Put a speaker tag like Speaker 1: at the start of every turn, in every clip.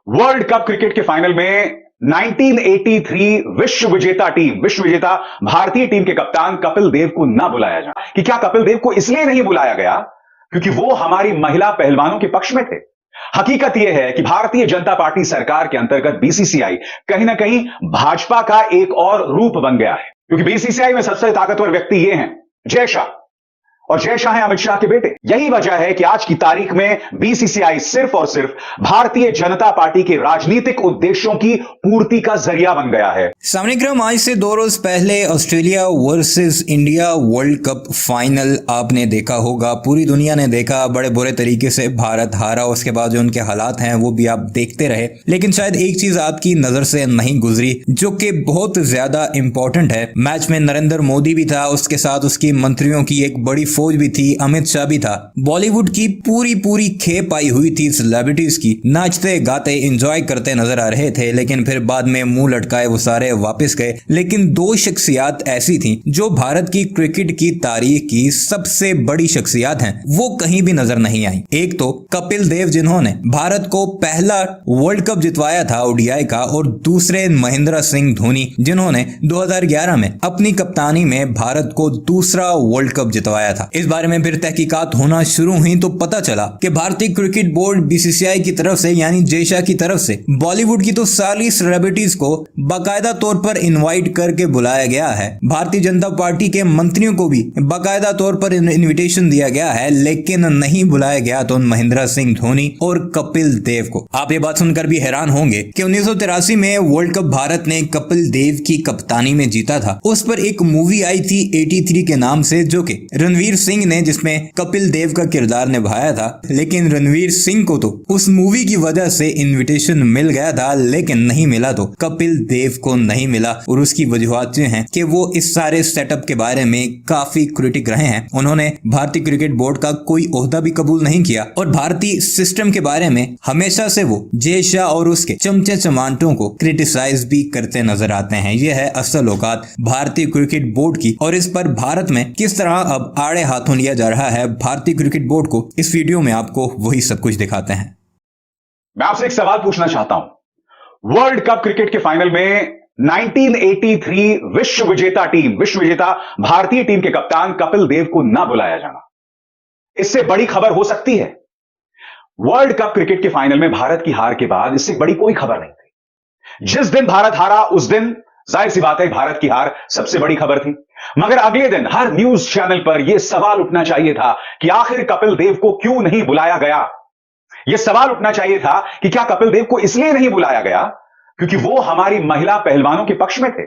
Speaker 1: World cup cricket के final में 1983 विश्व विजेता भारतीय टीम के कप्तान कपिल देव को ना बुलाया जाए कि क्या कपिल देव को इसलिए नहीं बुलाया गया क्योंकि वो हमारी महिला पहलवानों के पक्ष में थे। हकीकत यह है कि भारतीय जनता पार्टी सरकार के अंतर्गत बीसीसीआई कहीं ना कहीं भाजपा का एक और रूप बन गया है, क्योंकि बीसीसीआई में सबसे ताकतवर व्यक्ति ये हैं जय शाह, और जय शाह हैं अमित शाह के बेटे। यही वजह है कि आज की तारीख में बीसीसीआई सिर्फ और सिर्फ भारतीय जनता पार्टी के राजनीतिक उद्देश्यों की पूर्ति का जरिया बन गया है।
Speaker 2: सामने आज से 2 रोज पहले Australia versus India world cup final आपने देखा होगा, पूरी दुनिया ने देखा। बड़े बुरे तरीके से भारत हारा, उसके बाद जो उनके हालात हैं वो भी आप देखते रहे। लेकिन शायद एक चीज आपकी नजर से नहीं गुजरी जो कि बहुत ज्यादा इंपॉर्टेंट है। मैच में नरेंद्र मोदी भी था, उसके साथ उसकी मंत्रियों की एक बड़ी फौज भी थी, अमित शाह भी था। बॉलीवुड की पूरी खेप आई हुई थी सेलिब्रिटीज की, नाचते गाते एंजॉय करते नजर आ रहे थे। लेकिन फिर बाद में मुंह लटकाए वो सारे वापस गए। लेकिन 2 शख्सियात ऐसी थी जो भारत की क्रिकेट की तारीख की सबसे बड़ी शख्सियात हैं, वो कहीं भी नजर नहीं आई। एक तो कपिल देव जिन्होंने भारत को पहला वर्ल्ड कप जितवाया था ओडीआई का, और दूसरे महेंद्र सिंह धोनी जिन्होंने 2011 में अपनी कप्तानी में भारत को दूसरा वर्ल्ड कप जितवाया था। इस बारे में फिर तहकीकात होना शुरू हुई तो पता चला कि भारतीय क्रिकेट बोर्ड बीसीसीआई की तरफ से यानी जय शाह की तरफ से बॉलीवुड की तो सारी सेलिब्रिटीज को बाकायदा तौर पर इनवाइट करके बुलाया गया है। भारतीय जनता पार्टी के मंत्रियों को भी बाकायदा तौर पर इनविटेशन दिया गया है, लेकिन नहीं बुलाया गया तो महेंद्र सिंह धोनी और कपिल देव को। आप ये बात सुनकर भी हैरान होंगे कि 1983 में वर्ल्ड कप भारत ने कपिल देव की कप्तानी में जीता था। उस पर एक मूवी आई थी 83 के नाम से, जो कि रणवीर सिंह ने जिसमें कपिल देव का किरदार निभाया था। लेकिन रणवीर सिंह को तो उस मूवी की वजह से इनविटेशन मिल गया था, लेकिन नहीं मिला तो कपिल देव को नहीं मिला। और उसकी वजूहत हैं कि वो इस सारे सेटअप के बारे में काफी क्रिटिक रहे हैं। उन्होंने भारतीय क्रिकेट बोर्ड का कोई ओहदा भी कबूल नहीं किया और भारतीय सिस्टम के बारे में हमेशा से वो जय शाह और उसके चमचे चमांटों को क्रिटिसाइज भी करते नजर आते हैं। यह है असल औकात भारतीय क्रिकेट बोर्ड की, और इस पर भारत में किस तरह अब आड़े हाथों लिया जा रहा है भारतीय क्रिकेट बोर्ड को, इस वीडियो में आपको वही सब कुछ दिखाते हैं।
Speaker 1: मैं आपसे एक सवाल पूछना चाहता हूं। वर्ल्ड कप क्रिकेट के फाइनल में 1983 विश्व विजेता भारतीय टीम के कप्तान कपिल देव को ना बुलाया जाना, इससे बड़ी खबर हो सकती है? वर्ल्ड कप क्रिकेट के फाइनल में भारत की हार के बाद इससे बड़ी कोई खबर नहीं थी। जिस दिन भारत हारा उस दिन जाहिर सी बात है भारत की हार सबसे बड़ी खबर थी। मगर अगले दिन हर न्यूज चैनल पर यह सवाल उठना चाहिए था कि आखिर कपिल देव को क्यों नहीं बुलाया गया। यह सवाल उठना चाहिए था कि क्या कपिल देव को इसलिए नहीं बुलाया गया क्योंकि वो हमारी महिला पहलवानों के पक्ष में थे।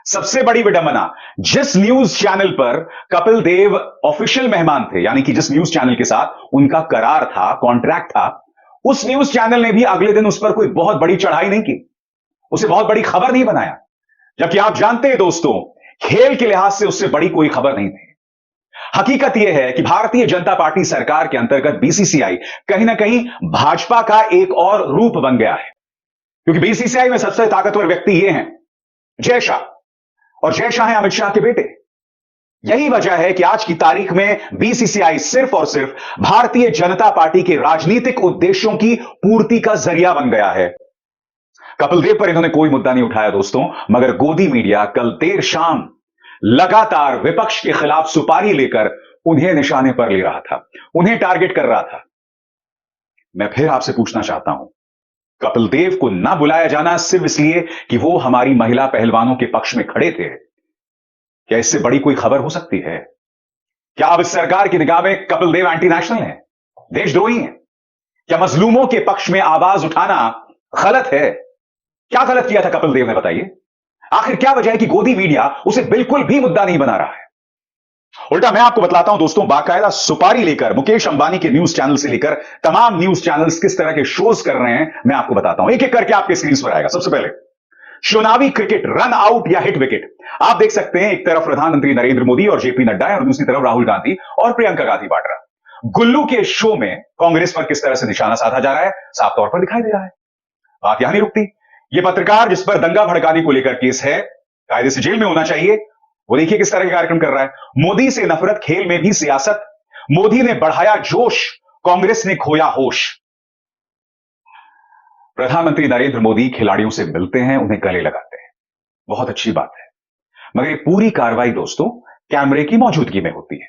Speaker 1: सबसे बड़ी विडंबना, जिस न्यूज चैनल पर कपिल देव ऑफिशियल मेहमान थे, यानी कि जिस न्यूज चैनल के साथ उनका करार था, कॉन्ट्रैक्ट था, उस न्यूज चैनल ने भी अगले दिन उस पर कोई बहुत बड़ी चढ़ाई नहीं की, उसे बहुत बड़ी खबर नहीं बनाया। जबकि आप जानते हैं दोस्तों, खेल के लिहाज से उससे बड़ी कोई खबर नहीं थी। हकीकत यह है कि भारतीय जनता पार्टी सरकार के अंतर्गत बीसीसीआई कहीं ना कहीं भाजपा का एक और रूप बन गया है, क्योंकि बीसीसीआई में सबसे ताकतवर व्यक्ति ये हैं जय शाह, और जय शाह हैं अमित शाह के बेटे। यही वजह है कि आज की तारीख में बीसीसीआई सिर्फ और सिर्फ भारतीय जनता पार्टी के राजनीतिक उद्देश्यों की पूर्ति का जरिया बन गया है। कपिल देव पर इन्होंने कोई मुद्दा नहीं उठाया दोस्तों, मगर गोदी मीडिया कल देर शाम लगातार विपक्ष के खिलाफ सुपारी लेकर उन्हें निशाने पर ले रहा था, उन्हें टारगेट कर रहा था। मैं फिर आपसे पूछना चाहता हूं, कपिल देव को ना बुलाया जाना सिर्फ इसलिए कि वो हमारी महिला पहलवानों के पक्ष में खड़े थे, क्या इससे बड़ी कोई खबर हो सकती है? क्या अब इस सरकार की निगाह में कपिल देव एंटी नेशनल है, देशद्रोही है? क्या मजलूमों के पक्ष में आवाज उठाना गलत है? क्या गलत किया था कपिल देव ने, बताइए? आखिर क्या वजह है कि गोदी मीडिया उसे बिल्कुल भी मुद्दा नहीं बना रहा है? उल्टा मैं आपको बतलाता हूं दोस्तों, बाकायदा सुपारी लेकर मुकेश अंबानी के न्यूज चैनल से लेकर तमाम न्यूज चैनल्स किस तरह के शोज कर रहे हैं, मैं आपको बताता हूं। एक एक करके आपके स्क्रीन पर आएगा। सबसे पहले चुनावी क्रिकेट, रन आउट या हिट विकेट। आप देख सकते हैं एक तरफ प्रधानमंत्री नरेंद्र मोदी और जेपी नड्डा है, और दूसरी तरफ राहुल गांधी और प्रियंका गांधी वाड्रा। गुल्लू के शो में कांग्रेस पर किस तरह से निशाना साधा जा रहा है, साफ तौर पर दिखाई दे रहा है। बात यहां नहीं रुकती। यह पत्रकार जिस पर दंगा भड़काने को लेकर केस है, कायदे से जेल में होना चाहिए, वो देखिए किस तरह के कार्यक्रम कर रहा है। मोदी से नफरत, खेल में भी सियासत। मोदी ने बढ़ाया जोश, कांग्रेस ने खोया होश। प्रधानमंत्री नरेंद्र मोदी खिलाड़ियों से मिलते हैं, उन्हें गले लगाते हैं। बहुत अच्छी बात है, मगर ये पूरी कार्रवाई दोस्तों कैमरे की मौजूदगी में होती है।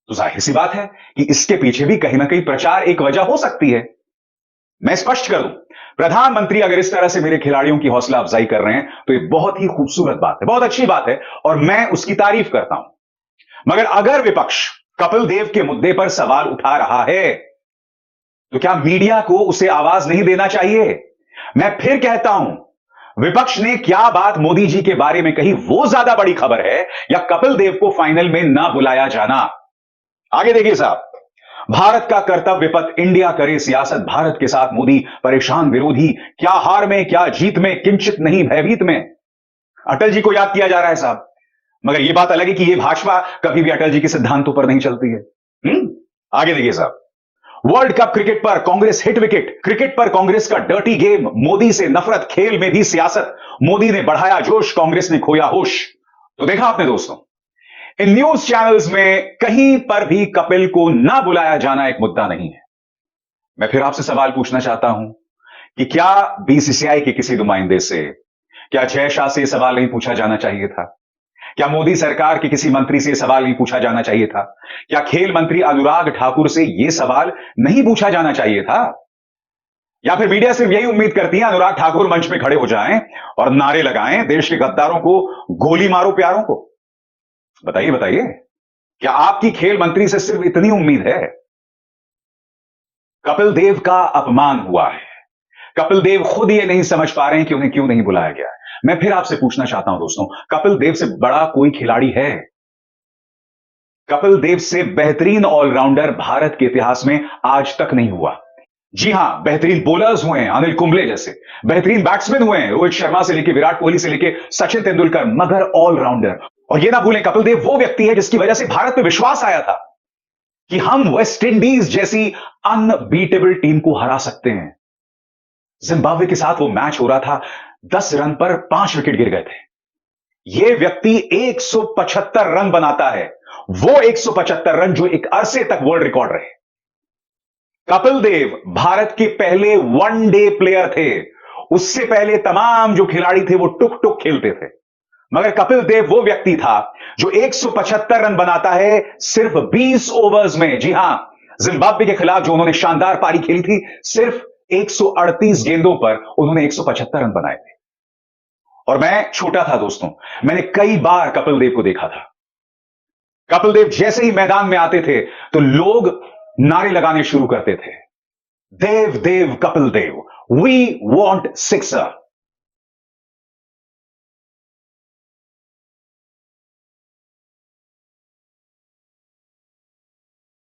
Speaker 1: तो जाहिर सी बात है कि इसके पीछे भी कहीं ना कहीं प्रचार एक वजह हो सकती है। मैं स्पष्ट कर दूं, प्रधानमंत्री अगर इस तरह से मेरे खिलाड़ियों की हौसला अफजाई कर रहे हैं तो ये बहुत ही खूबसूरत बात है, बहुत अच्छी बात है और मैं उसकी तारीफ करता हूं। मगर अगर विपक्ष कपिल देव के मुद्दे पर सवाल उठा रहा है तो क्या मीडिया को उसे आवाज नहीं देना चाहिए? मैं फिर कहता हूं, विपक्ष ने क्या बात मोदी जी के बारे में कही वो ज्यादा बड़ी खबर है या कपिल देव को फाइनल में ना बुलाया जाना? आगे देखिए साहब, भारत का कर्तव्य पथ, इंडिया करे सियासत, भारत के साथ मोदी परेशान विरोधी, क्या हार में क्या जीत में, किंचित नहीं भयभीत में। अटल जी को याद किया जा रहा है साहब, मगर यह बात अलग है कि यह भाजपा कभी भी अटल जी के सिद्धांतों पर नहीं चलती है। आगे देखिए साहब, वर्ल्ड कप क्रिकेट पर कांग्रेस हिट विकेट, क्रिकेट पर कांग्रेस का डर्टी गेम, मोदी से नफरत, खेल में भी सियासत, मोदी ने बढ़ाया जोश, कांग्रेस ने खोया होश। तो देखा आपने दोस्तों, इन न्यूज चैनल्स में कहीं पर भी कपिल को ना बुलाया जाना एक मुद्दा नहीं है। मैं फिर आपसे सवाल पूछना चाहता हूं कि क्या बीसीसीआई के किसी नुमाइंदे से, क्या जय शाह से सवाल नहीं पूछा जाना चाहिए था? क्या मोदी सरकार के किसी मंत्री से सवाल नहीं पूछा जाना चाहिए था? क्या खेल मंत्री अनुराग ठाकुर से यह सवाल नहीं पूछा जाना चाहिए था? या फिर मीडिया सिर्फ यही उम्मीद करती है अनुराग ठाकुर मंच में खड़े हो जाएं और नारे लगाएं, देश के गद्दारों को गोली मारो प्यारों को? बताइए बताइए, क्या आपकी खेल मंत्री से सिर्फ इतनी उम्मीद है? कपिल देव का अपमान हुआ है। कपिल देव खुद ये नहीं समझ पा रहे हैं कि उन्हें क्यों नहीं बुलाया गया है। मैं फिर आपसे पूछना चाहता हूं दोस्तों, कपिल देव से बड़ा कोई खिलाड़ी है? कपिल देव से बेहतरीन ऑलराउंडर भारत के इतिहास में आज तक नहीं हुआ। जी हां, बेहतरीन बॉलर्स हुए हैं अनिल कुंबले जैसे, बेहतरीन बैट्समैन हुए हैं रोहित शर्मा से लेकर विराट कोहली से लेकर सचिन तेंदुलकर, मगर ऑलराउंडर। और यह ना भूलें, कपिल देव वो व्यक्ति है जिसकी वजह से भारत पे विश्वास आया था कि हम वेस्ट इंडीज जैसी अनबीटेबल टीम को हरा सकते हैं। जिम्बाब्वे के साथ वो मैच हो रहा था, 10 रन पर 5 विकेट गिर गए थे। यह व्यक्ति 175 रन बनाता है, वो 175 रन जो एक अरसे तक वर्ल्ड रिकॉर्ड रहे। कपिल देव भारत के पहले वनडे प्लेयर थे। उससे पहले तमाम जो खिलाड़ी थे वो टुक टुक खेलते थे, मगर कपिल देव वो व्यक्ति था जो 175 रन बनाता है सिर्फ 20 ओवर्स में। जी हां, जिम्बाब्वे के खिलाफ जो उन्होंने शानदार पारी खेली थी, सिर्फ 138 गेंदों पर उन्होंने 175 रन बनाए थे। और मैं छोटा था दोस्तों, मैंने कई बार कपिल देव को देखा था। कपिल देव जैसे ही मैदान में आते थे तो लोग नारे लगाने शुरू करते थे, देव देव Kapil Dev, we want sixer.